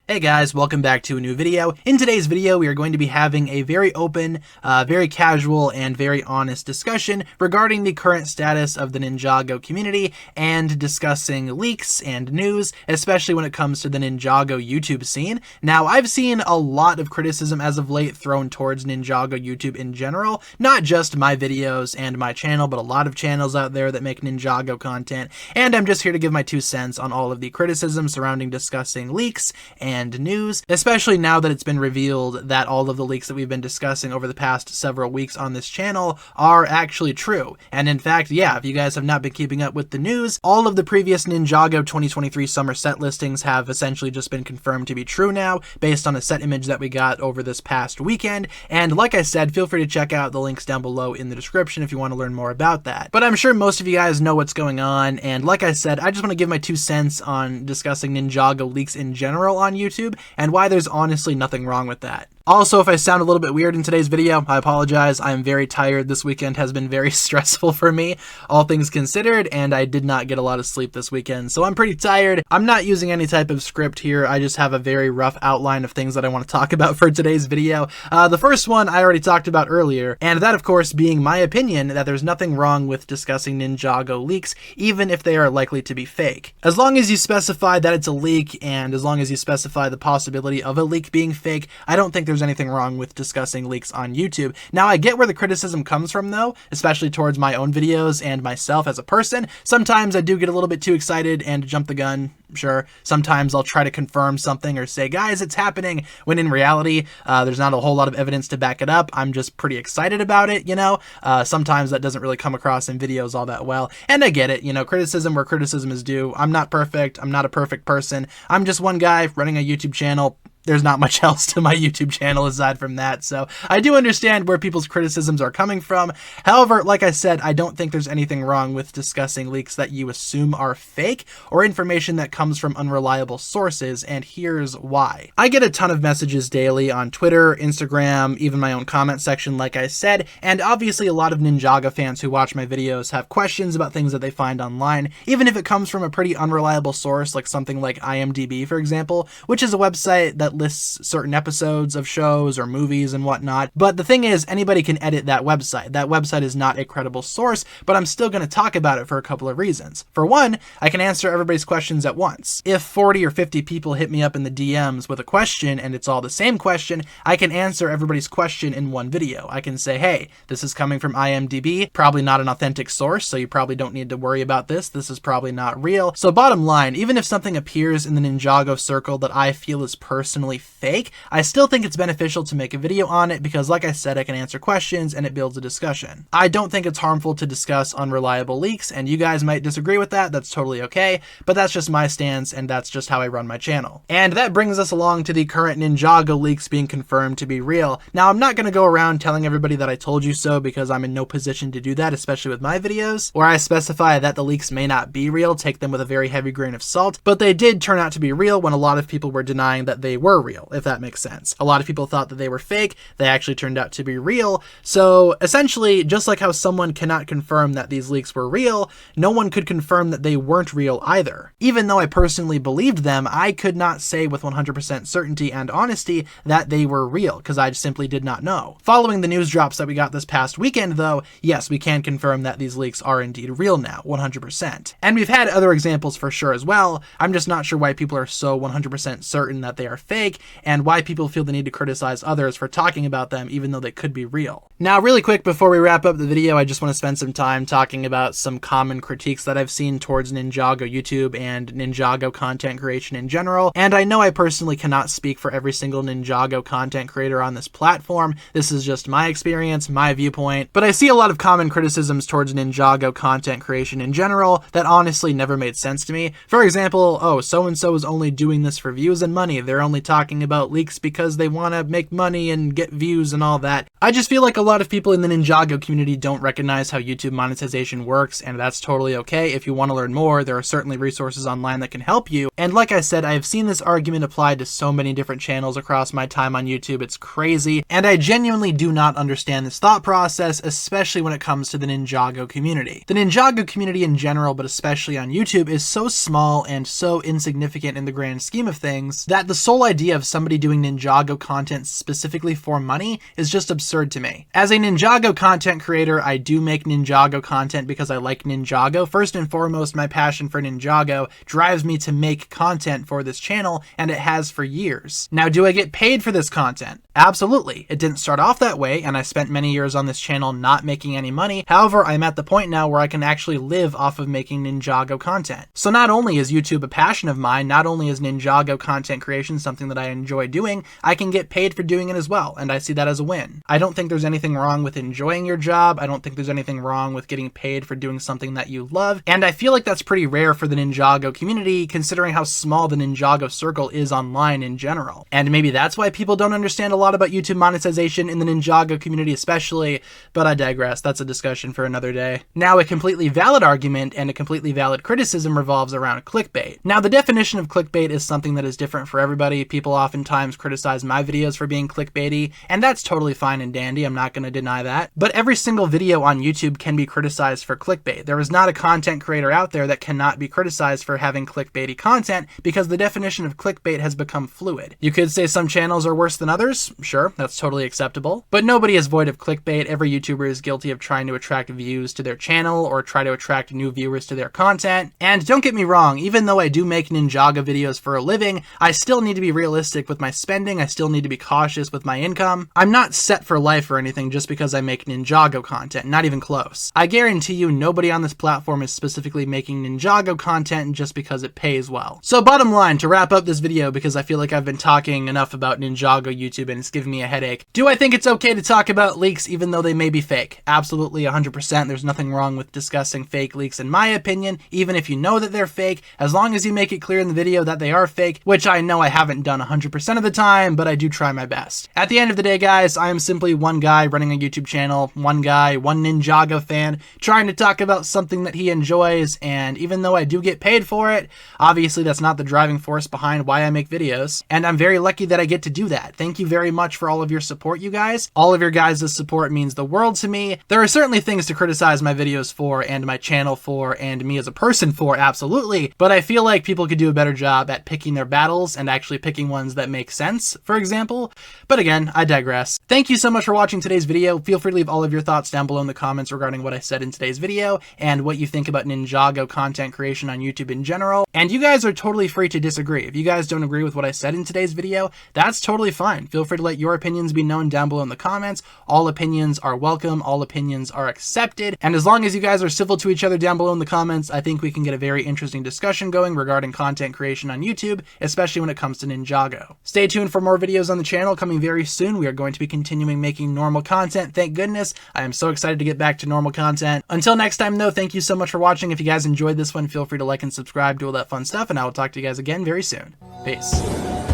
Hey guys, welcome back to a new video. In today's video, we are going to be having a very open, very casual, and very honest discussion regarding the current status of the Ninjago community and discussing leaks and news, especially when it comes to the Ninjago YouTube scene. Now, I've seen a lot of criticism as of late thrown towards Ninjago YouTube in general, not just my videos and my channel, but a lot of channels out there that make Ninjago content, and I'm just here to give my 2 cents on all of the criticism surrounding discussing leaks and news, especially now that it's been revealed that all of the leaks that we've been discussing over the past several weeks on this channel are actually true. And in fact, yeah, if you guys have not been keeping up with the news, all of the previous Ninjago 2023 summer set listings have essentially just been confirmed to be true now, based on a set image that we got over this past weekend. And like I said, feel free to check out the links down below in the description if you want to learn more about that. But I'm sure most of you guys know what's going on, and like I said, I just want to give my 2 cents on discussing Ninjago leaks in general on YouTube, and why there's honestly nothing wrong with that. Also, if I sound a little bit weird in today's video, I apologize. I'm very tired. This weekend has been very stressful for me, all things considered, and I did not get a lot of sleep this weekend, so I'm pretty tired. I'm not using any type of script here. I just have a very rough outline of things that I want to talk about for today's video. The first one I already talked about earlier, and that, of course, being my opinion that there's nothing wrong with discussing Ninjago leaks, even if they are likely to be fake. As long as you specify that it's a leak, and as long as you specify the possibility of a leak being fake, I don't think there's anything wrong with discussing leaks on YouTube. Now, I get where the criticism comes from though, especially towards my own videos and myself as a person. Sometimes I do get a little bit too excited and jump the gun. Sure, sometimes I'll try to confirm something or say, guys, it's happening, when in reality, there's not a whole lot of evidence to back it up. I'm just pretty excited about it, you know? Sometimes that doesn't really come across in videos all that well, and I get it, you know, criticism where criticism is due. I'm not perfect. I'm not a perfect person. I'm just one guy running a YouTube channel. There's not much else to my YouTube channel aside from that, so I do understand where people's criticisms are coming from. However, like I said, I don't think there's anything wrong with discussing leaks that you assume are fake or information that comes from unreliable sources, and here's why. I get a ton of messages daily on Twitter, Instagram, even my own comment section, like I said, and obviously a lot of Ninjago fans who watch my videos have questions about things that they find online, even if it comes from a pretty unreliable source, like something like IMDb, for example, which is a website that lists certain episodes of shows or movies and whatnot. But the thing is, anybody can edit that website. That website is not a credible source, but I'm still going to talk about it for a couple of reasons. For one, I can answer everybody's questions at once. If 40 or 50 people hit me up in the DMs with a question and it's all the same question, I can answer everybody's question in one video. I can say, hey, this is coming from IMDb, probably not an authentic source, so you probably don't need to worry about this. This is probably not real. So bottom line, even if something appears in the Ninjago circle that I feel is personally fake, I still think it's beneficial to make a video on it because, like I said, I can answer questions and it builds a discussion. I don't think it's harmful to discuss unreliable leaks, and you guys might disagree with that. That's totally okay, but that's just my stance and that's just how I run my channel. And that brings us along to the current Ninjago leaks being confirmed to be real. Now, I'm not going to go around telling everybody that I told you so because I'm in no position to do that, especially with my videos, where I specify that the leaks may not be real. Take them with a very heavy grain of salt, but they did turn out to be real when a lot of people were denying that they were real, if that makes sense. A lot of people thought that they were fake. They actually turned out to be real. So essentially, just like how someone cannot confirm that these leaks were real, no one could confirm that they weren't real either. Even though I personally believed them, I could not say with 100% certainty and honesty that they were real because I simply did not know. Following the news drops that we got this past weekend though, yes, we can confirm that these leaks are indeed real now, 100%. And we've had other examples for sure as well. I'm just not sure why people are so 100% certain that they are fake, and why people feel the need to criticize others for talking about them even though they could be real. Now, really quick before we wrap up the video, I just want to spend some time talking about some common critiques that I've seen towards Ninjago YouTube and Ninjago content creation in general. And I know I personally cannot speak for every single Ninjago content creator on this platform. This is just my experience, my viewpoint, but I see a lot of common criticisms towards Ninjago content creation in general that honestly never made sense to me. For example, oh, so-and-so is only doing this for views and money. They're only talking about leaks because they want to make money and get views and all that. I just feel like a lot of people in the Ninjago community don't recognize how YouTube monetization works, and that's totally okay. If you want to learn more, there are certainly resources online that can help you. And like I said, I have seen this argument applied to so many different channels across my time on YouTube. It's crazy, and I genuinely do not understand this thought process, especially when it comes to the Ninjago community. The Ninjago community in general, but especially on YouTube, is so small and so insignificant in the grand scheme of things that the sole idea idea of somebody doing Ninjago content specifically for money is just absurd to me. As a Ninjago content creator, I do make Ninjago content because I like Ninjago. First and foremost, my passion for Ninjago drives me to make content for this channel, and it has for years. Now, do I get paid for this content? Absolutely. It didn't start off that way, and I spent many years on this channel not making any money. However, I'm at the point now where I can actually live off of making Ninjago content. So not only is YouTube a passion of mine, not only is Ninjago content creation something that I enjoy doing, I can get paid for doing it as well, and I see that as a win. I don't think there's anything wrong with enjoying your job. I don't think there's anything wrong with getting paid for doing something that you love, and I feel like that's pretty rare for the Ninjago community, considering how small the Ninjago circle is online in general. And maybe that's why people don't understand a lot about YouTube monetization in the Ninjago community especially, but I digress. That's a discussion for another day. Now, a completely valid argument and a completely valid criticism revolves around clickbait. Now, the definition of clickbait is something that is different for everybody. People oftentimes criticize my videos for being clickbaity, and that's totally fine and dandy. I'm not going to deny that. But every single video on YouTube can be criticized for clickbait. There is not a content creator out there that cannot be criticized for having clickbaity content, because the definition of clickbait has become fluid. You could say some channels are worse than others. Sure, that's totally acceptable. But nobody is void of clickbait. Every YouTuber is guilty of trying to attract views to their channel or try to attract new viewers to their content. And don't get me wrong, even though I do make Ninjago videos for a living, I still need to be realistic with my spending. I still need to be cautious with my income. I'm not set for life or anything just because I make Ninjago content, not even close. I guarantee you nobody on this platform is specifically making Ninjago content just because it pays well. So bottom line, to wrap up this video, because I feel like I've been talking enough about Ninjago YouTube and it's giving me a headache. Do I think it's okay to talk about leaks even though they may be fake? Absolutely, 100%. There's nothing wrong with discussing fake leaks in my opinion, even if you know that they're fake, as long as you make it clear in the video that they are fake, which I know I haven't done 100% of the time, but I do try my best. At the end of the day, guys, I am simply one guy running a YouTube channel, one guy, one Ninjago fan, trying to talk about something that he enjoys, and even though I do get paid for it, obviously that's not the driving force behind why I make videos, and I'm very lucky that I get to do that. Thank you very much for all of your support, you guys. All of your guys' support means the world to me. There are certainly things to criticize my videos for, and my channel for, and me as a person for, absolutely, but I feel like people could do a better job at picking their battles and actually picking ones that make sense, for example. But again, I digress. Thank you so much for watching today's video. Feel free to leave all of your thoughts down below in the comments regarding what I said in today's video and what you think about Ninjago content creation on YouTube in general. And you guys are totally free to disagree. If you guys don't agree with what I said in today's video, that's totally fine. Feel free to let your opinions be known down below in the comments. All opinions are welcome. All opinions are accepted. And as long as you guys are civil to each other down below in the comments, I think we can get a very interesting discussion going regarding content creation on YouTube, especially when it comes to Ninjago. Stay tuned for more videos on the channel coming very soon. We are going to be continuing making normal content. Thank goodness. I am so excited to get back to normal content. Until next time though, thank you so much for watching. If you guys enjoyed this one, feel free to like and subscribe, do all that fun stuff, and I will talk to you guys again very soon. Peace.